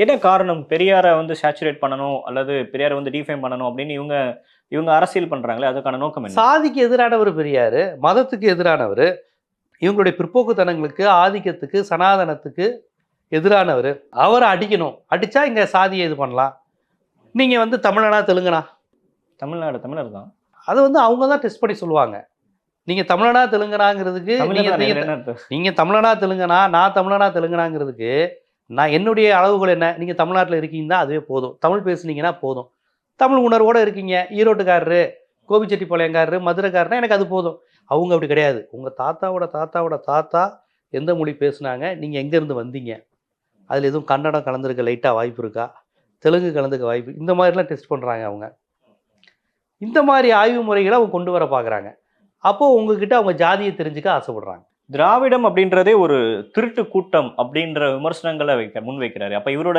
என்ன காரணம்? பெரியார வந்து சேச்சுரேட் பண்ணணும் அல்லது பெரியார வந்து டிஃபைன் பண்ணணும் அப்படின்னு இவங்க இவங்க அரசியல் பண்றாங்களே, அதுக்கான நோக்கம் என்ன? சாதிக்கு எதிரானவர் பெரியாரு, மதத்துக்கு எதிரானவர், இவங்களுடைய பிற்போக்குத்தனங்களுக்கு, ஆதிக்கத்துக்கு, சனாதனத்துக்கு எதிரானவர். அவரை அடிக்கணும். அடிச்சா இங்க சாதியை இது பண்ணலாம். நீங்க வந்து தமிழனா, தெலுங்கனா? தமிழர் தான். அத வந்து அவங்க தான் டெஸ்ட் பண்ணி சொல்லுவாங்க. நீங்க தமிழனா, தெலுங்கனாங்கிறதுக்கு தமிழர் நீங்க தானே, நீங்க இதுல என்ன அர்த்தம்? நீங்க தமிழனா, தெலுங்கனா, நான் தமிழனா, தெலுங்கனாங்கிறதுக்கு நான் என்னுடைய அளவுகோல் என்ன? நீங்க தமிழ்நாட்டுல இருக்கீங்கன்னா அதுவே போதும். தமிழ் பேசுனீங்கன்னா போதும். தமிழ் உணர்வோட இருக்கீங்க. ஈரோட்டுக்காரரு, கோபிச்செட்டிப்பாளையங்காரரு, மதுரைக்காரர்னா எனக்கு அது போதும். அவங்க அப்படி கிடையாது. உங்க தாத்தாவோட தாத்தாவோட தாத்தா எந்த மொழி பேசுனாங்க? நீங்க எங்கேருந்து வந்தீங்க? அதில எதுவும் கன்னடம் கலந்திருக்க லைட்டா வாய்ப்பு இருக்கா? தெலுங்கு கலந்துக்க வாய்ப்பு இந்த மாதிரிலாம் டெஸ்ட் பண்றாங்க அவங்க. இந்த மாரி ஆய்வு முறைகள அவங்க கொண்டு வர பார்க்குறாங்க. அப்போ உங்ககிட்ட அவங்க ஜாதிய தெரிஞ்சுக்க ஆசைப்படுறாங்க. திராவிடம் அப்படின்றதே ஒரு திருட்டு கூட்டம் அப்படின்ற விமர்சனங்கள முன்வைக்கிறாரு. அப்ப இவரோட